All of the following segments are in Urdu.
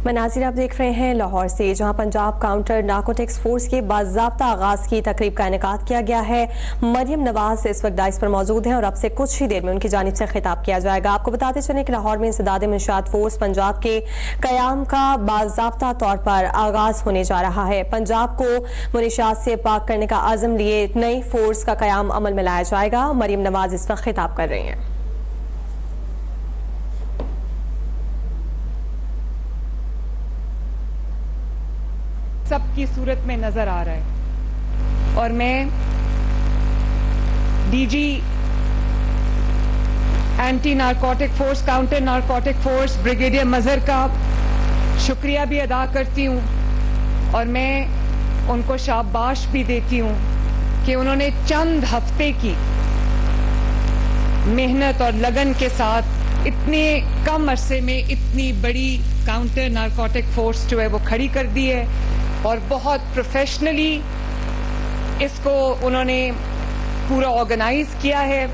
مناظر آپ دیکھ رہے ہیں لاہور سے، جہاں پنجاب کاؤنٹر نارکوٹکس فورس کے باضابطہ آغاز کی تقریب کا انعقاد کیا گیا ہے۔ مریم نواز اس وقت ڈائس پر موجود ہیں اور اب سے کچھ ہی دیر میں ان کی جانب سے خطاب کیا جائے گا۔ آپ کو بتاتے چلیں کہ لاہور میں انسداد منشیات فورس پنجاب کے قیام کا باضابطہ طور پر آغاز ہونے جا رہا ہے۔ پنجاب کو منشیات سے پاک کرنے کا عزم لیے نئی فورس کا قیام عمل میں لایا جائے گا۔ مریم نواز اس وقت خطاب کر رہی ہیں۔ سب کی صورت میں نظر آ رہا ہے، اور میں D G anti narcotic force, counter narcotic force brigadier Mazhar کا شکریہ بھی ادا کرتی ہوں، اور میں ان کو شاباش بھی دیتی ہوں کہ انہوں نے چند ہفتے کی محنت اور لگن کے ساتھ اتنے کم عرصے میں اتنی بڑی کاؤنٹر نارکوٹک فورس جو ہے وہ کھڑی کر دی ہے، اور بہت پروفیشنلی اس کو انہوں نے پورا آرگنائز کیا ہے۔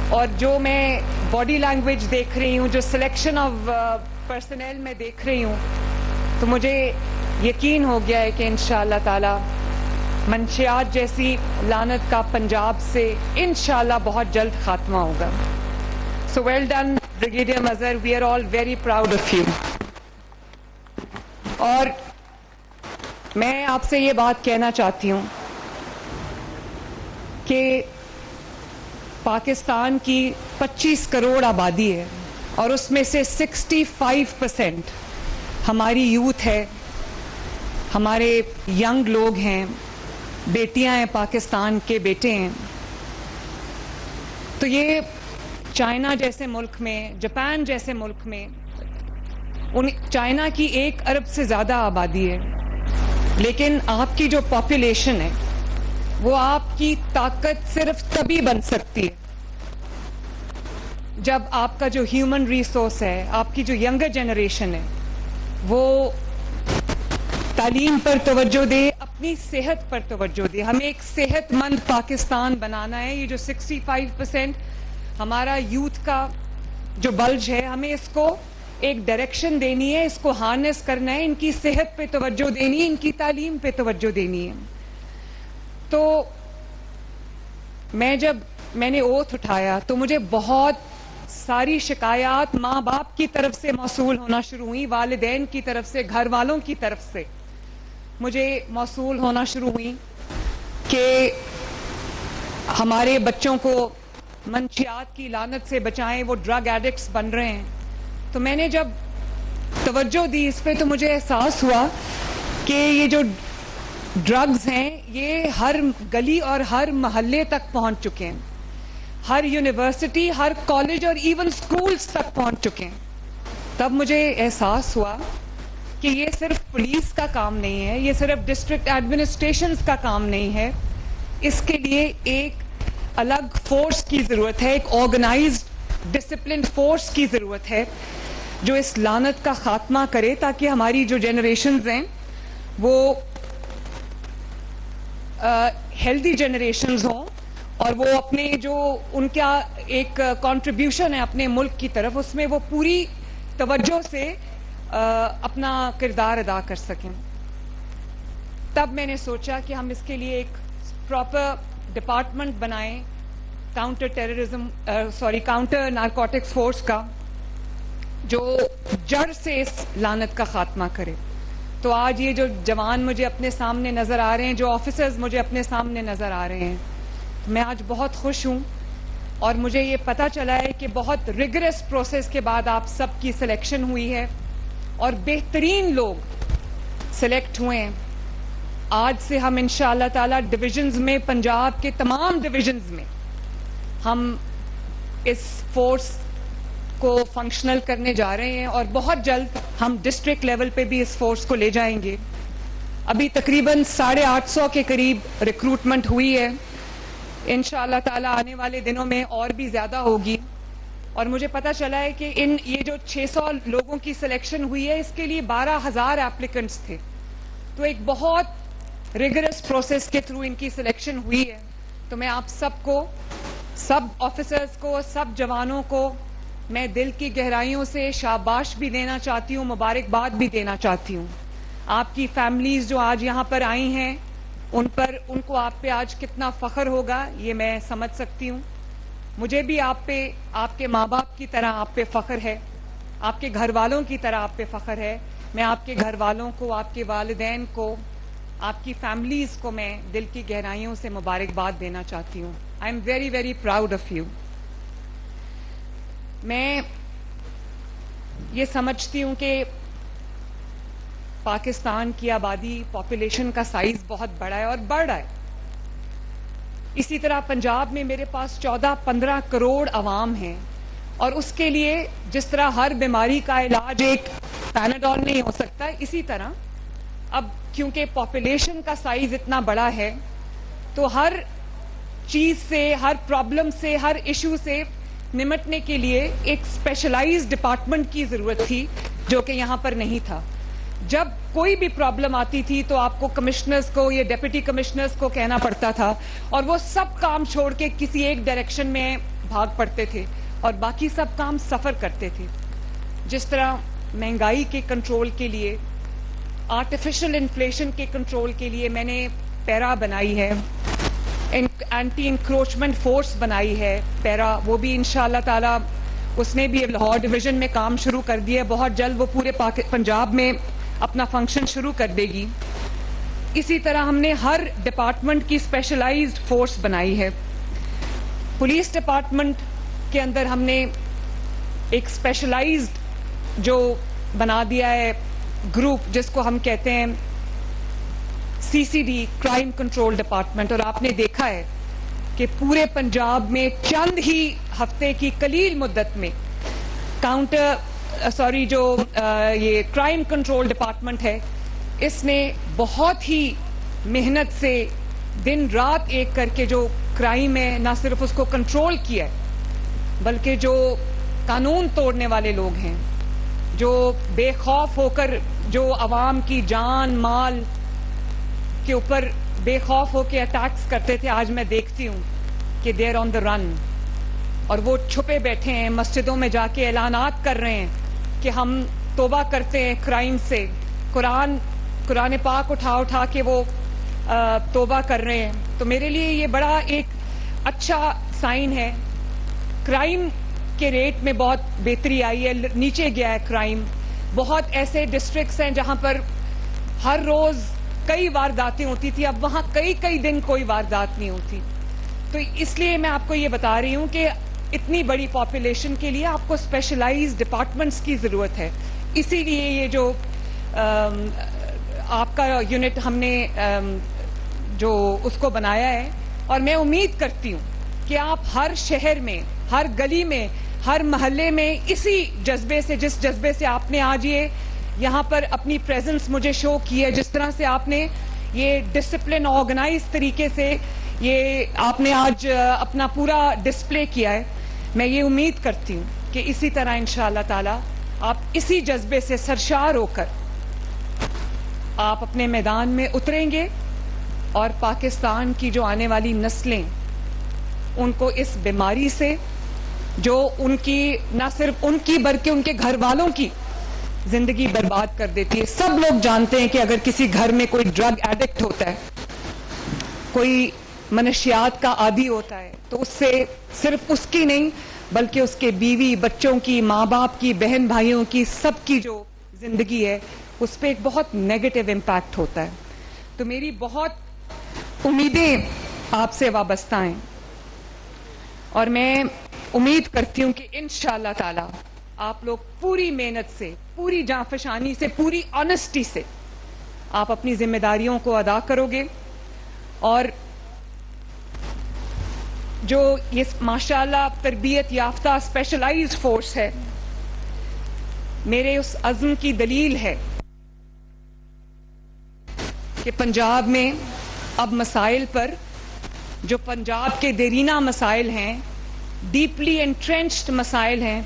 اور جو میں باڈی لینگویج دیکھ رہی ہوں، جو سلیکشن آف پرسنل میں دیکھ رہی ہوں، تو مجھے یقین ہو گیا ہے کہ انشاءاللہ تعالی منشیات جیسی لعنت کا پنجاب سے انشاءاللہ بہت جلد خاتمہ ہوگا۔ So well done Brigadier Mazhar, we are all very proud of you۔ اور میں آپ سے یہ بات کہنا چاہتی ہوں کہ پاکستان کی 25 کروڑ آبادی ہے، اور اس میں سے 65% ہماری یوتھ ہے، ہمارے ینگ لوگ ہیں، بیٹیاں ہیں، پاکستان کے بیٹے ہیں۔ تو یہ چائنا جیسے ملک میں، جاپان جیسے ملک میں، چائنا کی 1 ارب سے زیادہ آبادی ہے، لیکن آپ کی جو پاپولیشن ہے وہ آپ کی طاقت صرف تبھی بن سکتی ہے جب آپ کا جو ہیومن ریسورس ہے، آپ کی جو ینگر جنریشن ہے، وہ تعلیم پر توجہ دے، اپنی صحت پر توجہ دے۔ ہمیں ایک صحت مند پاکستان بنانا ہے۔ یہ جو 65% ہمارا یوتھ کا جو بلج ہے، ہمیں اس کو ایک ڈائریکشن دینی ہے، اس کو ہارنس کرنا ہے، ان کی صحت پہ توجہ دینی ہے، ان کی تعلیم پہ توجہ دینی ہے۔ تو جب میں نے اوتھ اٹھایا تو مجھے بہت ساری شکایات ماں باپ کی طرف سے موصول ہونا شروع ہوئی، والدین کی طرف سے، گھر والوں کی طرف سے مجھے موصول ہونا شروع ہوئی کہ ہمارے بچوں کو منشیات کی لعنت سے بچائیں، وہ ڈرگ ایڈکٹس بن رہے ہیں۔ تو میں نے جب توجہ دی اس پہ تو مجھے احساس ہوا کہ یہ جو ڈرگز ہیں یہ ہر گلی اور ہر محلے تک پہنچ چکے ہیں، ہر یونیورسٹی، ہر کالج اور ایون سکولز تک پہنچ چکے ہیں۔ تب مجھے احساس ہوا کہ یہ صرف پولیس کا کام نہیں ہے، یہ صرف ڈسٹرکٹ ایڈمنسٹریشنز کا کام نہیں ہے، اس کے لیے ایک الگ فورس کی ضرورت ہے، ایک آرگنائزڈ ڈسپلنڈ فورس کی ضرورت ہے جو اس لعنت کا خاتمہ کرے، تاکہ ہماری جو جنریشنز ہیں وہ ہیلدی جنریشنز ہوں، اور وہ اپنے جو ان کا ایک کنٹریبیوشن ہے اپنے ملک کی طرف، اس میں وہ پوری توجہ سے اپنا کردار ادا کر سکیں۔ تب میں نے سوچا کہ ہم اس کے لیے ایک پراپر ڈپارٹمنٹ بنائیں، کاؤنٹر نارکوٹکس فورس کا، جو جڑ سے اس لعنت کا خاتمہ کرے۔ تو آج یہ جو جوان مجھے اپنے سامنے نظر آ رہے ہیں، جو آفیسرز مجھے اپنے سامنے نظر آ رہے ہیں، میں آج بہت خوش ہوں، اور مجھے یہ پتا چلا ہے کہ بہت ریگرس پروسیس کے بعد آپ سب کی سلیکشن ہوئی ہے، اور بہترین لوگ سلیکٹ ہوئے ہیں۔ آج سے ہم انشاءاللہ تعالی ڈویژنز میں، پنجاب کے تمام ڈویژنز میں ہم اس فورس کو فنکشنل کرنے جا رہے ہیں، اور بہت جلد ہم ڈسٹرکٹ لیول پہ بھی اس فورس کو لے جائیں گے۔ ابھی تقریباً 850 کے قریب ریکروٹمنٹ ہوئی ہے، انشاءاللہ تعالی آنے والے دنوں میں اور بھی زیادہ ہوگی، اور مجھے پتا چلا ہے کہ یہ جو 600 لوگوں کی سلیکشن ہوئی ہے، اس کے لیے 12,000 ایپلیکنٹس تھے۔ تو ایک بہت ریگرس پروسیس کے تھرو ان کی سلیکشن ہوئی ہے۔ تو میں آپ سب کو، سب آفیسرز کو، سب جوانوں کو میں دل کی گہرائیوں سے شاباش بھی دینا چاہتی ہوں, مبارکباد بھی دینا چاہتی ہوں. آپ کی فیملیز جو آج یہاں پر آئی ہیں, ان کو آپ پہ آج کتنا فخر ہوگا یہ میں سمجھ سکتی ہوں. مجھے بھی آپ پہ, آپ کے ماں باپ کی طرح آپ پہ فخر ہے, آپ کے گھر والوں کی طرح آپ پہ فخر ہے. میں آپ کے گھر والوں کو, آپ کے والدین کو, آپ کی فیملیز کو میں دل کی گہرائیوں سے مبارکباد دینا چاہتی ہوں. I am very very proud of you. میں یہ سمجھتی ہوں کہ پاکستان کی آبادی, پاپولیشن کا سائز بہت بڑا ہے اور بڑھ رہا ہے. اسی طرح پنجاب میں میرے پاس 14-15 کروڑ عوام ہیں, اور اس کے لیے جس طرح ہر بیماری کا علاج ایک پیناڈول نہیں ہو سکتا, اسی طرح اب کیونکہ پاپولیشن کا سائز اتنا بڑا ہے تو ہر چیز سے, ہر پرابلم سے, ہر ایشو سے نمٹنے کے لیے ایک اسپیشلائزڈ ڈپارٹمنٹ کی ضرورت تھی جو کہ یہاں پر نہیں تھا. جب کوئی بھی پرابلم آتی تھی تو آپ کو کمشنرز کو یا ڈپٹی کمشنرز کو کہنا پڑتا تھا, اور وہ سب کام چھوڑ کے کسی ایک ڈائریکشن میں بھاگ پڑتے تھے اور باقی سب کام سفر کرتے تھے. جس طرح مہنگائی کے کنٹرول کے لیے, آرٹیفیشل انفلیشن کے کنٹرول کے لیے میں نے پیرا بنائی ہے, اینٹی انکروچمنٹ فورس بنائی ہے پیرا, وہ بھی انشاءاللہ تعالی اس نے بھی لاہور ڈویژن میں کام شروع کر دیا ہے. بہت جلد وہ پورے پنجاب میں اپنا فنکشن شروع کر دے گی. اسی طرح ہم نے ہر ڈپارٹمنٹ کی اسپیشلائزڈ فورس بنائی ہے. پولیس ڈپارٹمنٹ کے اندر ہم نے ایک اسپیشلائزڈ جو بنا دیا ہے گروپ, جس کو ہم کہتے ہیں CCD, کرائم کنٹرول ڈپارٹمنٹ. اور آپ نے دیکھا ہے کہ پورے پنجاب میں چند ہی ہفتے کی قلیل مدت میں جو یہ کرائم کنٹرول ڈپارٹمنٹ ہے, اس نے بہت ہی محنت سے دن رات ایک کر کے جو کرائم ہے نہ صرف اس کو کنٹرول کیا ہے, بلکہ جو قانون توڑنے والے لوگ ہیں, جو بے خوف ہو کر جو عوام کی جان مال کے اوپر بے خوف ہو کے اٹیکس کرتے تھے, آج میں دیکھتی ہوں کہ دے آر آن دا رن, اور وہ چھپے بیٹھے ہیں, مسجدوں میں جا کے اعلانات کر رہے ہیں کہ ہم توبہ کرتے ہیں کرائم سے. قرآن پاک اٹھا کے وہ توبہ کر رہے ہیں. تو میرے لیے یہ بڑا ایک اچھا سائن ہے. کرائم کے ریٹ میں بہت بہتری آئی ہے, نیچے گیا ہے کرائم. بہت ایسے ڈسٹرکٹس ہیں جہاں پر ہر روز کئی وارداتیں ہوتی تھی, اب وہاں کئی دن کوئی واردات نہیں ہوتی. تو اس لیے میں آپ کو یہ بتا رہی ہوں کہ اتنی بڑی پاپولیشن کے لیے آپ کو اسپیشلائزڈ ڈپارٹمنٹس کی ضرورت ہے. اسی لیے یہ جو آپ کا یونٹ ہم نے جو اس کو بنایا ہے, اور میں امید کرتی ہوں کہ آپ ہر شہر میں, ہر گلی میں, ہر محلے میں اسی جذبے سے, جس جذبے سے آپ نے آج یہ یہاں پر اپنی پریزنس مجھے شو کی ہے, جس طرح سے آپ نے یہ ڈسپلن آرگنائز طریقے سے یہ آپ نے آج اپنا پورا ڈسپلے کیا ہے, میں یہ امید کرتی ہوں کہ اسی طرح انشاءاللہ تعالی آپ اسی جذبے سے سرشار ہو کر آپ اپنے میدان میں اتریں گے, اور پاکستان کی جو آنے والی نسلیں ان کو اس بیماری سے, جو ان کی نہ صرف ان کی بلکہ ان کے گھر والوں کی زندگی برباد کر دیتی ہے. سب لوگ جانتے ہیں کہ اگر کسی گھر میں کوئی ڈرگ ایڈکٹ ہوتا ہے, کوئی منشیات کا عادی ہوتا ہے, تو اس سے صرف اس کی نہیں بلکہ اس کے بیوی بچوں کی, ماں باپ کی, بہن بھائیوں کی, سب کی جو زندگی ہے اس پہ ایک بہت نیگیٹو امپیکٹ ہوتا ہے. تو میری بہت امیدیں آپ سے وابستہ ہیں, اور میں امید کرتی ہوں کہ انشاءاللہ تعالی آپ لوگ پوری محنت سے, پوری جانفشانی سے, پوری آنیسٹی سے آپ اپنی ذمہ داریوں کو ادا کرو گے, اور جو یہ ماشاءاللہ تربیت یافتہ اسپیشلائزڈ فورس ہے, میرے اس عزم کی دلیل ہے کہ پنجاب میں اب مسائل پر, جو پنجاب کے دیرینہ مسائل ہیں, ڈیپلی انٹرینچڈ مسائل ہیں,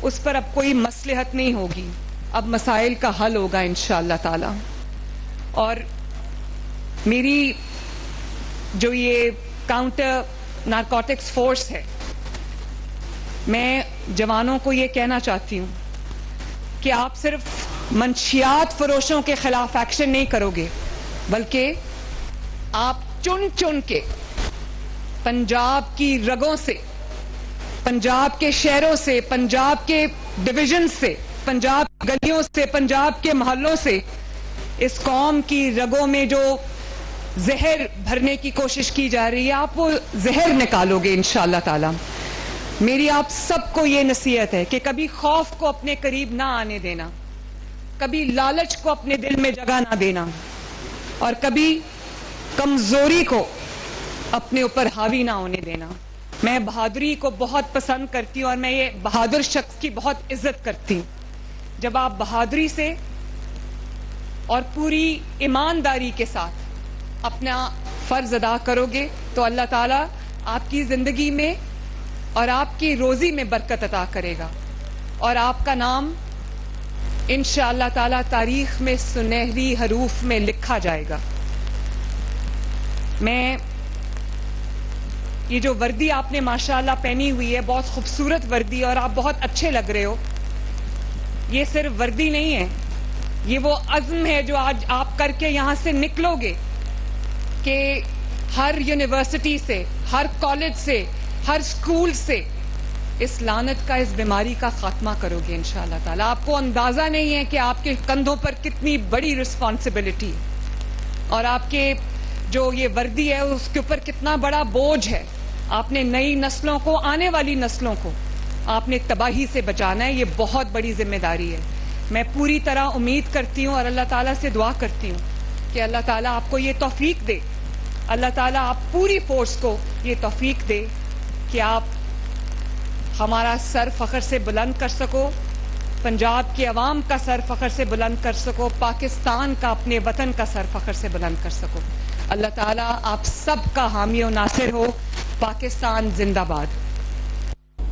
اس پر اب کوئی مصلحت نہیں ہوگی, اب مسائل کا حل ہوگا انشاءاللہ تعالی. اور میری جو یہ کاؤنٹر نارکوٹکس فورس ہے, میں جوانوں کو یہ کہنا چاہتی ہوں کہ آپ صرف منشیات فروشوں کے خلاف ایکشن نہیں کرو گے، بلکہ آپ چن چن کے پنجاب کی رگوں سے، پنجاب کے شہروں سے، پنجاب کے ڈویژن سے، پنجاب کی گلیوں سے، پنجاب کے محلوں سے اس قوم کی رگوں میں جو زہر بھرنے کی کوشش کی جا رہی ہے، آپ وہ زہر نکالو گے انشاءاللہ تعالی۔ میری آپ سب کو یہ نصیحت ہے کہ کبھی خوف کو اپنے قریب نہ آنے دینا، کبھی لالچ کو اپنے دل میں جگہ نہ دینا، اور کبھی کمزوری کو اپنے اوپر حاوی نہ ہونے دینا۔ میں بہادری کو بہت پسند کرتی ہوں اور میں یہ بہادر شخص کی بہت عزت کرتی ہوں۔ جب آپ بہادری سے اور پوری ایمانداری کے ساتھ اپنا فرض ادا کرو گے تو اللہ تعالیٰ آپ کی زندگی میں اور آپ کی روزی میں برکت عطا کرے گا، اور آپ کا نام انشاءاللہ تعالیٰ تاریخ میں سنہری حروف میں لکھا جائے گا۔ میں یہ جو وردی آپ نے ماشاءاللہ پہنی ہوئی ہے، بہت خوبصورت وردی، اور آپ بہت اچھے لگ رہے ہو، یہ صرف وردی نہیں ہے، یہ وہ عزم ہے جو آج آپ کر کے یہاں سے نکلو گے کہ ہر یونیورسٹی سے، ہر کالج سے، ہر اسکول سے اس لعنت کا، اس بیماری کا خاتمہ کرو گے انشاءاللہ تعالیٰ۔ آپ کو اندازہ نہیں ہے کہ آپ کے کندھوں پر کتنی بڑی رسپانسبلٹی ہے، اور آپ کے جو یہ وردی ہے اس کے اوپر کتنا بڑا بوجھ ہے۔ آپ نے نئی نسلوں کو، آنے والی نسلوں کو آپ نے تباہی سے بچانا ہے، یہ بہت بڑی ذمہ داری ہے۔ میں پوری طرح امید کرتی ہوں اور اللہ تعالیٰ سے دعا کرتی ہوں کہ اللہ تعالیٰ آپ کو یہ توفیق دے، اللہ تعالیٰ آپ پوری فورس کو یہ توفیق دے کہ آپ ہمارا سر فخر سے بلند کر سکو، پنجاب کے عوام کا سر فخر سے بلند کر سکو، پاکستان کا، اپنے وطن کا سر فخر سے بلند کر سکو۔ اللہ تعالیٰ آپ سب کا حامی و ناصر ہو۔ پاکستان زندہ باد۔